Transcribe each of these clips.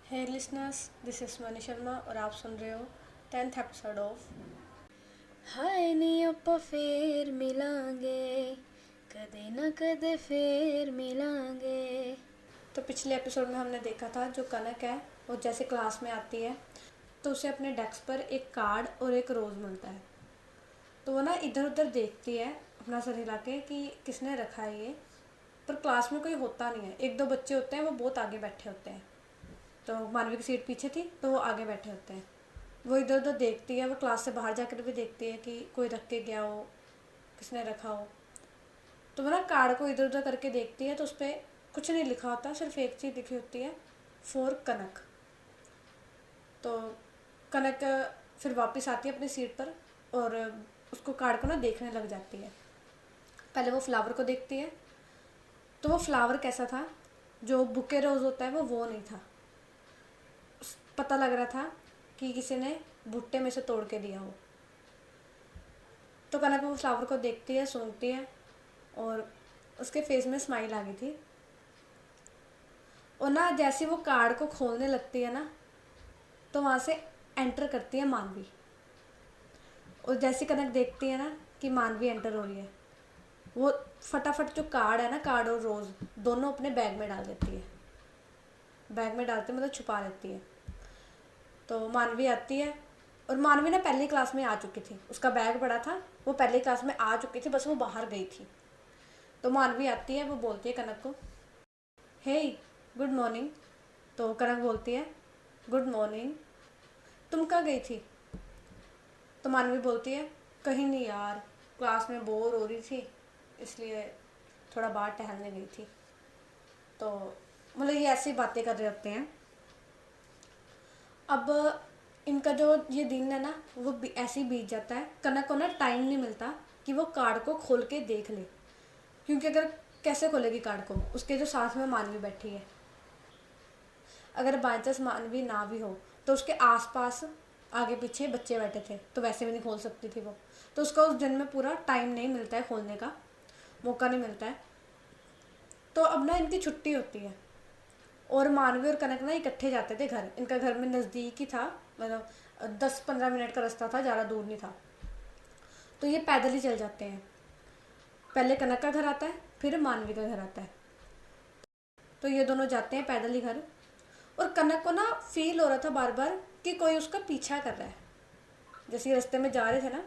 Hey listeners, this is Mani Sharma और आप सुन रहे हो 10th एपिसोड ऑफ हाय नी ਆਪਾਂ ਫੇਰ मिलांगे कदे ना कदे फिर मिलांगे। तो पिछले एपिसोड में हमने देखा था जो कनक है वो जैसे क्लास में आती है तो उसे अपने डेस्क पर एक कार्ड और एक रोज़ मिलता है। तो वो ना इधर उधर देखती है अपना सर हिला के कि किसने रखा है ये, पर क्लास में कोई होता नहीं है। एक दो बच्चे होते हैं वो बहुत आगे बैठे होते हैं, तो मानवी की सीट पीछे थी तो वो आगे बैठे होते हैं। वो इधर उधर देखती है, वो क्लास से बाहर जाकर भी देखती है कि कोई रख के गया हो, किसने रखा हो। तो वो ना कार्ड को इधर उधर करके देखती है तो उस पर कुछ नहीं लिखा होता, सिर्फ एक चीज़ लिखी होती है, फॉर कनक। तो कनक फिर वापस आती है अपनी सीट पर और उसको कार्ड को ना देखने लग जाती है। पहले वो फ्लावर को देखती है तो वो फ्लावर कैसा था, जो बुके रोज़ होता है वो नहीं था। पता लग रहा था कि किसी ने भुट्टे में से तोड़ के दिया हो। तो कनक वो फ्लावर को देखती है, सूंघती है और उसके फेस में स्माइल आ गई थी। और ना जैसे वो कार्ड को खोलने लगती है ना तो वहाँ से एंटर करती है मानवी। और जैसे कनक देखती है ना कि मानवी एंटर हो रही है, वो फटाफट जो कार्ड है ना, कार्ड और रोज़ दोनों अपने बैग में डाल देती है। बैग में डालते मतलब छुपा लेती है। तो मानवी आती है और मानवी ना पहली क्लास में आ चुकी थी, उसका बैग पड़ा था, वो पहली क्लास में आ चुकी थी, बस वो बाहर गई थी। तो मानवी आती है, वो बोलती है कनक को, हे गुड मॉर्निंग। तो कनक बोलती है गुड मॉर्निंग, तुम कहाँ गई थी? तो मानवी बोलती है कहीं नहीं यार, क्लास में बोर हो रही थी इसलिए थोड़ा बाहर टहलने गई थी। तो मतलब ये ऐसी बातें कर रहे होते हैं। अब इनका जो ये दिन है ना वो ऐसे ही बीत जाता है। कनक को ना टाइम नहीं मिलता कि वो कार्ड को खोल के देख ले, क्योंकि अगर कैसे खोलेगी कार्ड को, उसके जो साथ में मानवी बैठी है। अगर बाई चांस मानवी ना भी हो तो उसके आसपास आगे पीछे बच्चे बैठे थे तो वैसे भी नहीं खोल सकती थी वो। तो उसका उस दिन में पूरा टाइम नहीं मिलता है, खोलने का मौका नहीं मिलता है। तो अब ना इनकी छुट्टी होती है और मानवी और कनक ना इकट्ठे जाते थे घर। इनका घर में नज़दीक ही था, मतलब 10-15 मिनट का रास्ता था, ज़्यादा दूर नहीं था। तो ये पैदल ही चल जाते हैं। पहले कनक का घर आता है, फिर मानवी का घर आता है। तो ये दोनों जाते हैं पैदल ही घर। और कनक को ना फील हो रहा था बार बार कि कोई उसका पीछा कर रहा है। जैसे रास्ते में जा रहे थे ना,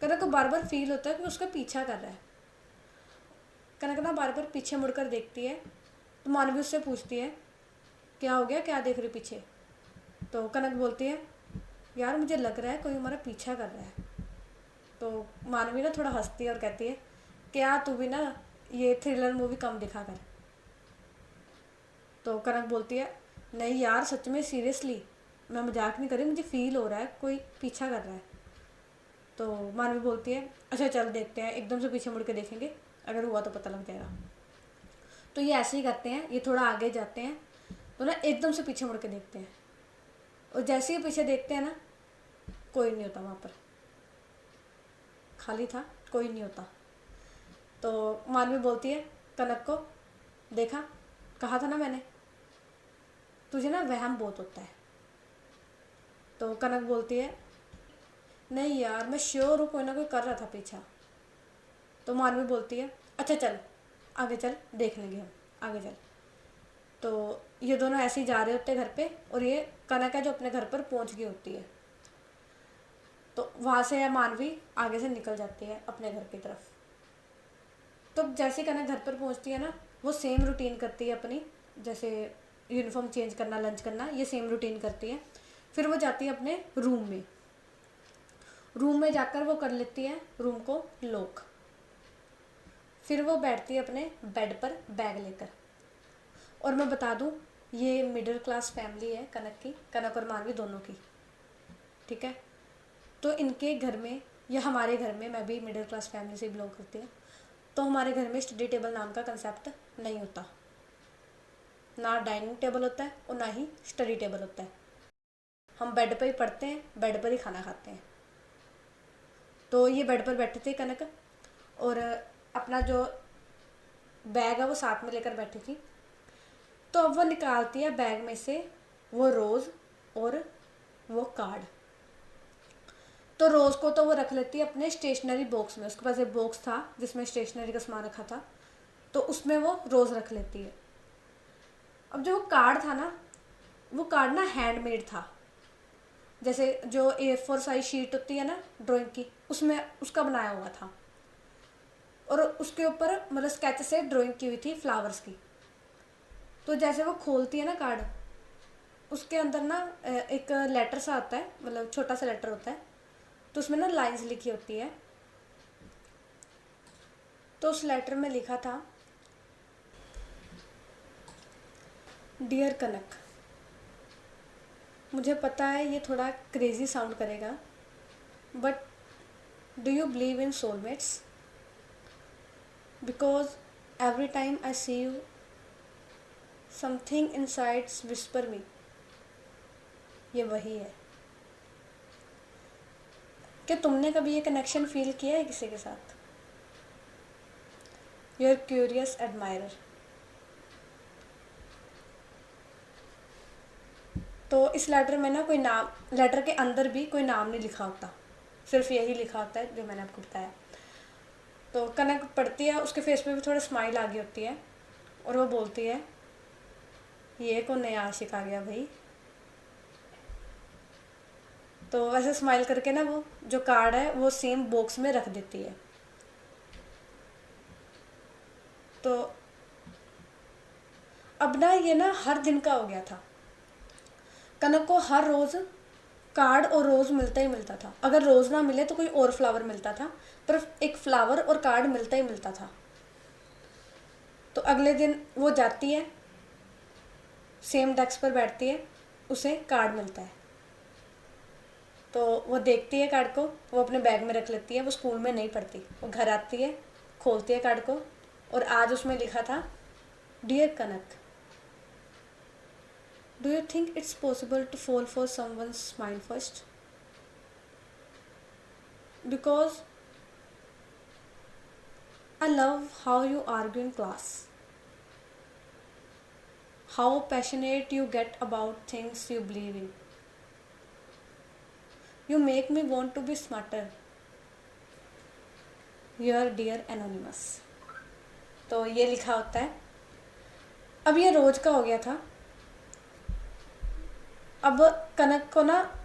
कनक को बार बार फील होता है कि उसका पीछा कर रहा है। कनक ना बार बार पीछे मुड़कर देखती है। तो मानवी उससे पूछती है क्या हो गया, क्या देख रही पीछे? तो कनक बोलती है यार मुझे लग रहा है कोई हमारा पीछा कर रहा है। तो मानवी ना थोड़ा हंसती है और कहती है क्या तू भी ना ये थ्रिलर मूवी कम दिखा कर। तो कनक बोलती है नहीं यार सच में सीरियसली, मैं मजाक नहीं कर रही, मुझे फील हो रहा है कोई पीछा कर रहा है। तो मानवी बोलती है अच्छा चल देखते हैं, एकदम से पीछे मुड़ के देखेंगे, अगर हुआ तो पता लग जाएगा। तो ये ऐसे ही करते हैं, ये थोड़ा आगे जाते हैं तो ना एकदम से पीछे मुड़ के देखते हैं। और जैसे ही पीछे देखते हैं ना, कोई नहीं होता वहाँ पर, खाली था, कोई नहीं होता। तो मानवी बोलती है कनक को देखा, कहा था ना मैंने, तुझे ना वहम बहुत होता है। तो कनक बोलती है नहीं यार मैं श्योर हूँ कोई ना कोई कर रहा था पीछा। तो मानवी बोलती है अच्छा चल आगे चल, देख लेंगे हम, आगे चल। तो ये दोनों ऐसे ही जा रहे होते हैं घर पे, और ये कनक है जो अपने घर पर पहुंच गई होती है। तो वहाँ से मानवी आगे से निकल जाती है अपने घर की तरफ। तो जैसे कनक घर पर पहुँचती है ना, वो सेम रूटीन करती है अपनी, जैसे यूनिफॉर्म चेंज करना, लंच करना, ये सेम रूटीन करती है। फिर वो जाती है अपने रूम में। रूम में जाकर वो कर लेती है रूम को लॉक। फिर वो बैठती है अपने बेड पर बैग लेकर। और मैं बता दूं, ये मिडिल क्लास फैमिली है कनक की, कनक और मानवी दोनों की, ठीक है। तो इनके घर में या हमारे घर में, मैं भी मिडिल क्लास फैमिली से बिलोंग करती हूँ, तो हमारे घर में स्टडी टेबल नाम का कंसेप्ट नहीं होता। ना डाइनिंग टेबल होता है और ना ही स्टडी टेबल होता है। हम बेड पर ही पढ़ते हैं, बेड पर ही खाना खाते हैं। तो ये बेड पर बैठे थे कनक, और अपना जो बैग है वो साथ में लेकर बैठी थी। तो अब वो निकालती है बैग में से वो रोज़ और वो कार्ड। तो रोज़ को तो वो रख लेती है अपने स्टेशनरी बॉक्स में, उसके पास एक बॉक्स था जिसमें स्टेशनरी का सामान रखा था, तो उसमें वो रोज़ रख लेती है। अब जो वो कार्ड था ना, वो कार्ड ना हैंडमेड था, जैसे जो A4 साइज शीट होती है ना ड्राइंग की, उसमें उसका बनाया हुआ था, और उसके ऊपर मतलब स्केच से ड्राइंग की हुई थी फ्लावर्स की। तो जैसे वो खोलती है ना कार्ड, उसके अंदर ना एक लेटर सा आता है, मतलब छोटा सा लेटर होता है, तो उसमें ना लाइंस लिखी होती है। तो उस लेटर में लिखा था, डियर कनक, मुझे पता है ये थोड़ा क्रेजी साउंड करेगा, but do you believe in soulmates? Because every time I see you something insides whisper me. ये वही है। क्या तुमने कभी ये कनेक्शन फील किया है किसी के साथ? Your curious admirer. तो इस लेटर में ना कोई नाम, लेटर के अंदर भी कोई नाम नहीं लिखा होता, सिर्फ यही लिखा होता है जो मैंने आपको बताया। तो कनक पढ़ती है, उसके फेस पे भी थोड़ा स्माइल आ गई होती है, और वो बोलती है, ये कौन नया आशिक आ गया भाई। तो वैसे स्माइल करके ना वो जो कार्ड है वो सेम बॉक्स में रख देती है। तो अब ना ये ना हर दिन का हो गया था। कनक को हर रोज़ कार्ड और रोज़ मिलता ही मिलता था। अगर रोज़ ना मिले तो कोई और फ्लावर मिलता था, पर एक फ्लावर और कार्ड मिलता ही मिलता था। तो अगले दिन वो जाती है, सेम डेस्क पर बैठती है, उसे कार्ड मिलता है। तो वो देखती है कार्ड को, वो अपने बैग में रख लेती है, वो स्कूल में नहीं पढ़ती। वो घर आती है, खोलती है कार्ड को, और आज उसमें लिखा था, dear Kanak, do you think it's possible to fall for someone's smile first? Because I love how you argue in class, how passionate you get about things you believe in. You make me want to be smarter. Your dear anonymous. तो ये लिखा होता है। अब ये रोज का हो गया था। अब कनक को ना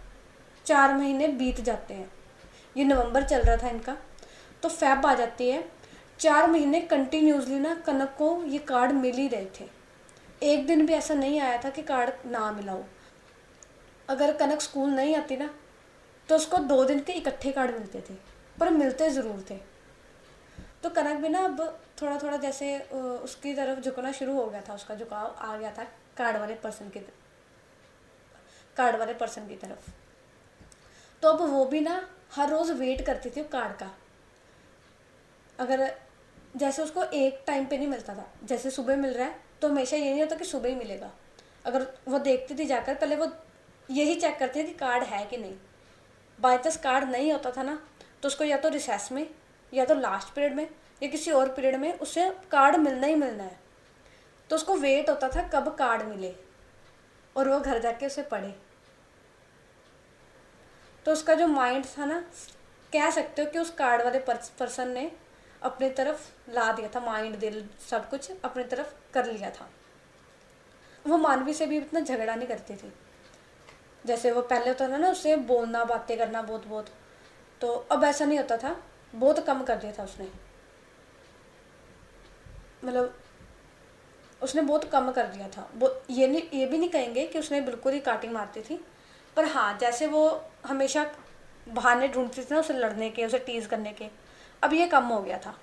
4 महीने बीत जाते हैं। ये नवंबर चल रहा था इनका, तो फेब आ जाती है। 4 महीने कंटिन्यूसली ना कनक को ये कार्ड मिल ही रहे थे। एक दिन भी ऐसा नहीं आया था कि कार्ड ना मिला हो। अगर कनक स्कूल नहीं आती ना, तो उसको 2 दिन के इकट्ठे कार्ड मिलते थे, पर मिलते ज़रूर थे। तो कनक भी ना अब थोड़ा थोड़ा जैसे उसकी तरफ झुकना शुरू हो गया था, उसका झुकाव आ गया था कार्ड वाले पर्सन की तरफ। तो अब वो भी ना हर रोज़ वेट करती थी कार्ड का। अगर जैसे उसको एक टाइम पे नहीं मिलता था, जैसे सुबह मिल रहा है तो हमेशा ये नहीं होता कि सुबह ही मिलेगा। अगर वो देखती थी जाकर, पहले वो यही चेक करती थी कि कार्ड है कि नहीं। बाई चांस कार्ड नहीं होता था ना, तो उसको या तो रिसेस में, या तो लास्ट पीरियड में, या किसी और पीरियड में उसे कार्ड मिलना ही मिलना है। तो उसको वेट होता था कब कार्ड मिले, और वो घर जाके उसे पढ़े। तो उसका जो माइंड था ना, कह सकते हो कि उस कार्ड वाले पर्सन ने अपनी तरफ ला दिया था, माइंड दिल सब कुछ अपनी तरफ कर लिया था। वो मानवी से भी इतना झगड़ा नहीं करती थी, जैसे वो पहले होता था ना, उससे बोलना, बातें करना बहुत बहुत। तो अब ऐसा नहीं होता था, बहुत कम कर दिया था उसने। मतलब उसने बहुत कम कर दिया था। ये भी नहीं कहेंगे कि उसने बिल्कुल ही काटिंग मारती थी, पर हाँ, जैसे वो हमेशा बहाने ढूंढती थी ना उसे लड़ने के, उसे टीज करने के, अब ये कम हो गया था।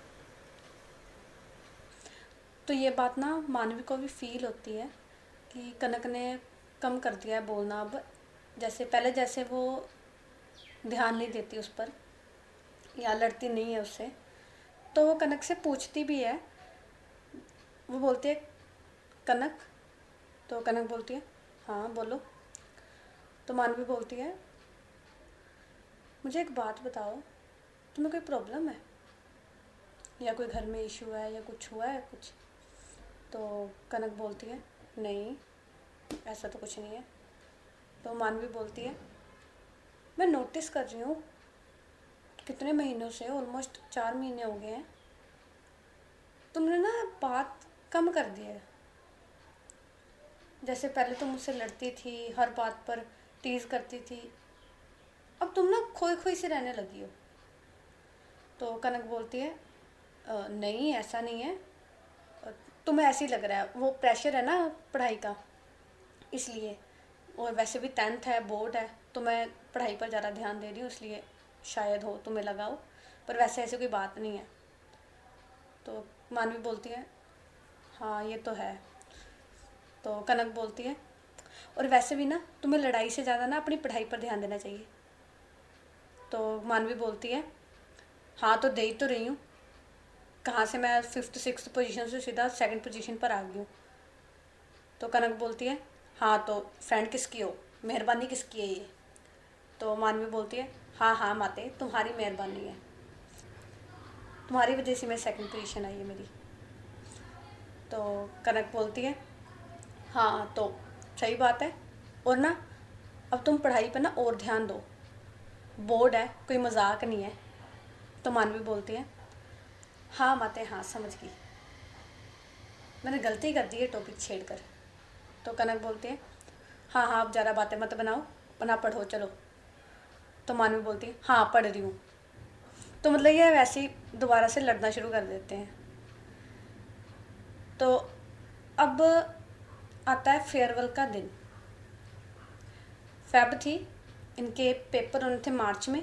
तो ये बात ना मानवी को भी फील होती है कि कनक ने कम कर दिया है बोलना। अब जैसे पहले जैसे वो ध्यान नहीं देती उस पर, या लड़ती नहीं है उससे, तो वो कनक से पूछती भी है। वो बोलती है, कनक। तो कनक बोलती है, हाँ बोलो। तो मानवी बोलती है, मुझे एक बात बताओ, तुम्हें कोई प्रॉब्लम है, या कोई घर में इशू है, या कुछ हुआ है कुछ? तो कनक बोलती है, नहीं ऐसा तो कुछ नहीं है। तो मानवी बोलती है, मैं नोटिस कर रही हूँ कितने महीनों से, ऑलमोस्ट 4 महीने हो गए हैं, तुमने ना बात कम कर दी है। जैसे पहले तुम मुझसे लड़ती थी, हर बात पर टीज करती थी, अब तुम ना खोई खोई से रहने लगी हो। तो कनक बोलती है, नहीं ऐसा नहीं है, अ, तुम्हें ऐसे ही लग रहा है, वो प्रेशर है ना पढ़ाई का, इसलिए। और वैसे भी 10th है, बोर्ड है, तो मैं पढ़ाई पर ज़्यादा ध्यान दे रही हूँ, इसलिए शायद हो तुम्हें लगा हो, पर वैसे ऐसी कोई बात नहीं है। तो मानवी बोलती है, हाँ ये तो है। तो कनक बोलती है, और वैसे भी ना तुम्हें लड़ाई से ज़्यादा ना अपनी पढ़ाई पर ध्यान देना चाहिए। तो मानवी बोलती है, हाँ तो दे ही तो रही हूँ, कहाँ से मैं 5th 6th पोजीशन से सीधा 2nd पोजीशन पर आ गई हूँ। तो कनक बोलती है, हाँ तो फ्रेंड किसकी हो, मेहरबानी किसकी है ये। तो मानवी बोलती है, हाँ हाँ माते, तुम्हारी मेहरबानी है, तुम्हारी वजह से मैं 2nd पोजीशन आई है मेरी। तो कनक बोलती है, हाँ तो सही बात है, और ना अब तुम पढ़ाई पर ना और ध्यान दो, बोर्ड है, कोई मजाक नहीं है। तो मानवी बोलती है, हाँ माते हाँ समझ गई, मैंने गलती कर दी है टॉपिक छेड़ कर। तो कनक बोलती है, हाँ हाँ अब ज़्यादा बातें मत बनाओ, बना पढ़ो चलो। तो मानवी बोलती है, हाँ पढ़ रही हूँ। तो मतलब ये वैसे ही दोबारा से लड़ना शुरू कर देते हैं। तो अब आता है फेयरवेल का दिन। फेब थी, इनके पेपर होने थे मार्च में,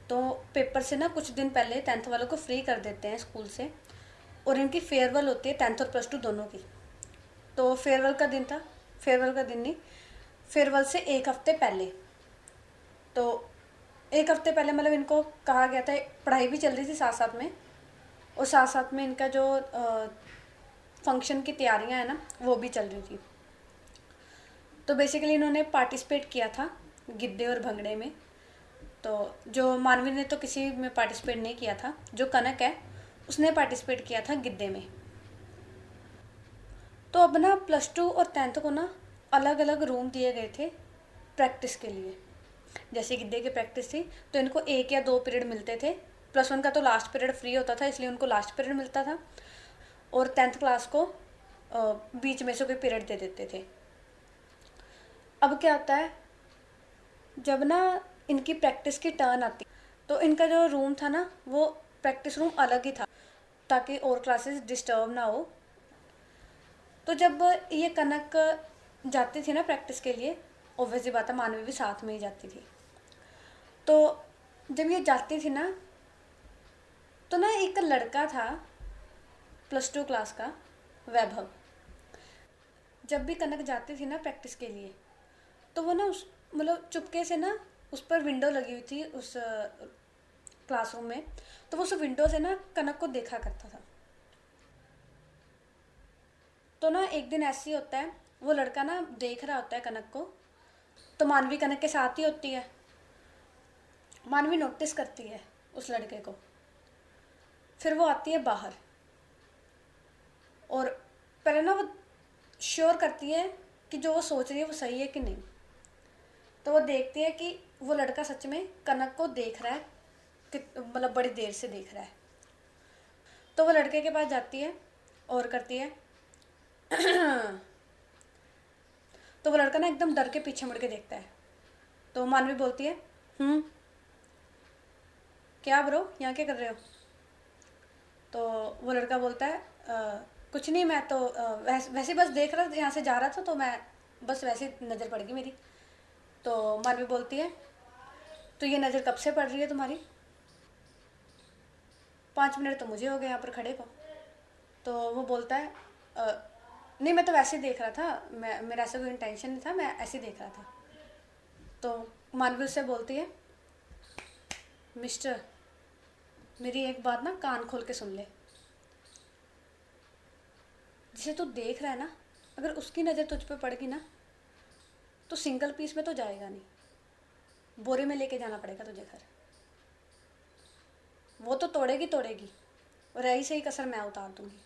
तो पेपर से ना कुछ दिन पहले 10th वालों को फ्री कर देते हैं स्कूल से, और इनकी फेयरवेल होती है 10th और +2 दोनों की। तो फेयरवेल का दिन था, फेयरवेल का दिन नहीं, फेयरवेल से एक हफ्ते पहले। तो एक हफ्ते पहले मतलब इनको कहा गया था, पढ़ाई भी चल रही थी साथ साथ में, और साथ साथ में इनका जो फंक्शन की तैयारियां हैं ना वो भी चल रही थी। तो बेसिकली इन्होंने पार्टिसिपेट किया था गिद्दे और भंगड़े में। तो जो मानवी ने तो किसी में पार्टिसिपेट नहीं किया था, जो कनक है उसने पार्टिसिपेट किया था गिद्दे में। तो अब ना +2 और 10th को ना अलग अलग रूम दिए गए थे प्रैक्टिस के लिए। जैसे गिद्दे की प्रैक्टिस थी तो इनको 1 या 2 पीरियड मिलते थे, +1 का तो लास्ट पीरियड फ्री होता था इसलिए उनको लास्ट पीरियड मिलता था, और 10th क्लास को बीच में से कोई पीरियड दे देते थे। अब क्या होता है, जब ना इनकी प्रैक्टिस की टर्न आती, तो इनका जो रूम था ना वो प्रैक्टिस रूम अलग ही था ताकि और क्लासेस डिस्टर्ब ना हो। तो जब ये कनक जाती थी ना प्रैक्टिस के लिए, ऑब्वियसली बात है मानवी भी साथ में ही जाती थी। तो जब ये जाती थी ना, तो ना एक लड़का था +2 क्लास का, वैभव। जब भी कनक जाती थी ना प्रैक्टिस के लिए, तो वो ना उस मतलब चुपके से ना, उस पर विंडो लगी हुई थी उस क्लासरूम में, तो वो उस विंडो से ना कनक को देखा करता था। तो ना एक दिन ऐसे ही होता है, वो लड़का ना देख रहा होता है कनक को, तो मानवी कनक के साथ ही होती है। मानवी नोटिस करती है उस लड़के को, फिर वो आती है बाहर, और पहले ना वो श्योर करती है कि जो वो सोच रही है वो सही है कि नहीं। तो वो देखती है कि वो लड़का सच में कनक को देख रहा है, कि मतलब बड़ी देर से देख रहा है। तो वो लड़के के पास जाती है और करती है तो वो लड़का ना एकदम डर के पीछे मुड़ के देखता है। तो मानवी बोलती है, क्या ब्रो यहाँ क्या कर रहे हो। तो वो लड़का बोलता है, कुछ नहीं, मैं तो वैसे बस देख रहा था, यहाँ से जा रहा था तो मैं बस वैसे नज़र पड़ गई मेरी। तो मानवी बोलती है, तो ये नज़र कब से पड़ रही है तुम्हारी। 5 मिनट तो मुझे हो गए यहाँ पर खड़े को। तो वो बोलता है, नहीं मैं तो वैसे ही देख रहा था, मेरा ऐसा कोई इंटेंशन नहीं था, मैं ऐसे ही देख रहा था। तो मानवी उससे बोलती है, मिस्टर मेरी एक बात ना कान खोल के सुन ले, जिसे तू देख रहा है ना, अगर उसकी नज़र तुझ पे पड़ेगी ना तो सिंगल पीस में तो जाएगा नहीं, बोरे में लेके जाना पड़ेगा तुझे घर। वो तो तोड़ेगी तोड़ेगी, और ऐसी ही कसर मैं उतार दूंगी।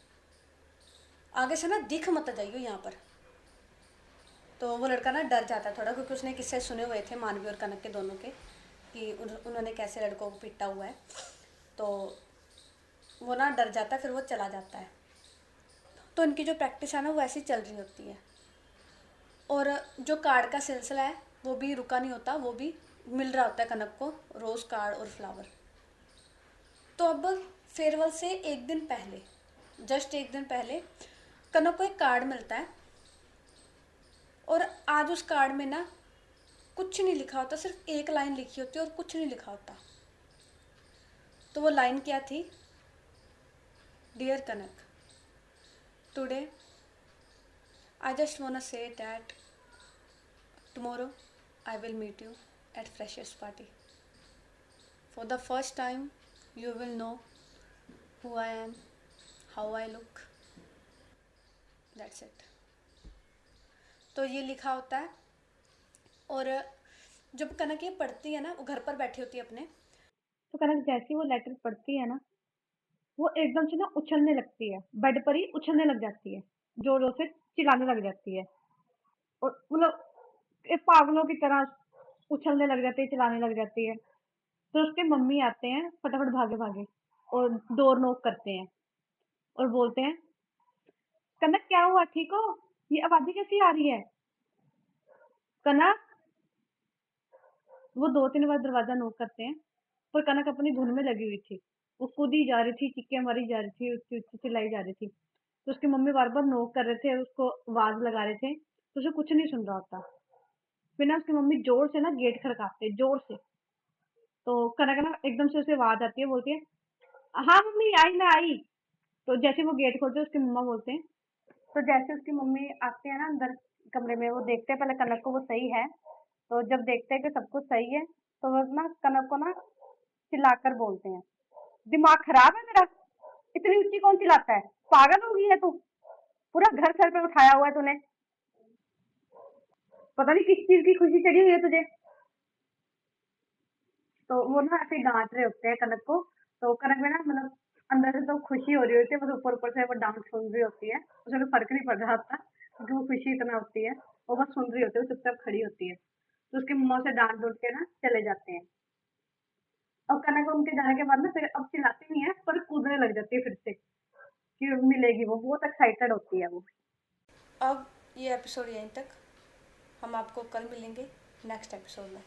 आगे से ना दिख मत जाइयो यहाँ पर। तो वो लड़का ना डर जाता है थोड़ा, क्योंकि उसने किस्से सुने हुए थे मानवी और कनक के दोनों के, कि उन्होंने कैसे लड़कों को पीटा हुआ है। तो वो ना डर जाता है, फिर वो चला जाता है। तो इनकी जो प्रैक्टिस है ना वो ऐसी चल रही होती है, और जो कार्ड का सिलसिला है वो भी रुका नहीं होता, वो भी मिल रहा होता है कनक को, रोज़ कार्ड और फ्लावर। तो अब फेयरवेल से एक दिन पहले, जस्ट एक दिन पहले, कनक को एक कार्ड मिलता है, और आज उस कार्ड में ना कुछ नहीं लिखा होता, सिर्फ एक लाइन लिखी होती है और कुछ नहीं लिखा होता। तो वो लाइन क्या थी? Dear Kanak, today I just want say that tomorrow I will meet you at freshers party. For the first time you will know who I am, how I look, that's it। तो ये लिखा होता है, और जब कनक ये पढ़ती है ना, वो घर पर बैठी होती है अपने, तो कनक जैसी वो लेटर पढ़ती है ना, वो एकदम से ना उछलने लगती है, बेड पर ही उछलने लग जाती है, जोर जोर से चिल्लाने लग जाती है, और मतलब एक पागलों की तरह उछलने लग जाती है, चिल्लाने लग जाती है। तो उसके मम्मी आते हैं फटाफट भागे भागे, और डोर नॉक करते हैं और बोलते हैं, कनक क्या हुआ, ठीक हो? ये आवाज़ें कैसी आ रही है? कनक। वो 2-3 बार दरवाज़ा नॉक करते हैं, पर कनक अपनी धुन में लगी हुई थी। वो कूदी जा रही थी, चिक्कियाँ मारी जा रही थी, ऊँची-ऊँची चिल्लाई जा रही थी। तो उसकी मम्मी बार-बार नॉक कर रहे थे, उसको आवाज़ लगा रहे थे, तो उसे कुछ नहीं सुन रहा होता। फिर ना उसकी मम्मी ज़ोर से ना गेट खड़काते हैं, ज़ोर से। तो कनक ना एकदम से उसे आवाज़ आती है, बोलती है, हाँ मम्मी आई, मैं आई। तो जैसे वो गेट खोलते हैं, उसकी मम्मा बोलते हैं, तो जैसे उसकी मम्मी आते हैं ना अंदर कमरे में, वो देखते हैं पहले कनक को वो सही है। तो जब देखते हैं कि सब कुछ सही है, तो वो ना कनक को ना चिल्लाकर बोलते हैं, दिमाग खराब है तेरा? इतनी ऊंची कौन चिल्लाता है? पागल हो गई है तू? पूरा घर सर पे उठाया हुआ है तूने। पता नहीं किस चीज की खुशी चढ़ी हुई है तुझे। तो वो ना ऐसे डांट रहे होते हैं कनक को। तो कनक में ना मतलब अंदर से तो खुशी हो रही होती है, बस ऊपर ऊपर से वो डांट सुन रही होती है, उसे कोई फर्क नहीं पड़ रहा होता, क्योंकि वो खुशी इतना होती है। वो बस सुन रही होती है, वो चुपचाप खड़ी होती है। तो उसकी मम्मा उसे डांट डूट के ना चले जाते हैं। और कनक उनके जाने के बाद ना फिर अब चिल्लाती नहीं है, पर कूदने लग जाती है फिर से, कि मिलेगी, वो बहुत एक्साइटेड होती है वो। अब ये एपिसोड यहीं तक, हम आपको कल मिलेंगे नेक्स्ट एपिसोड में।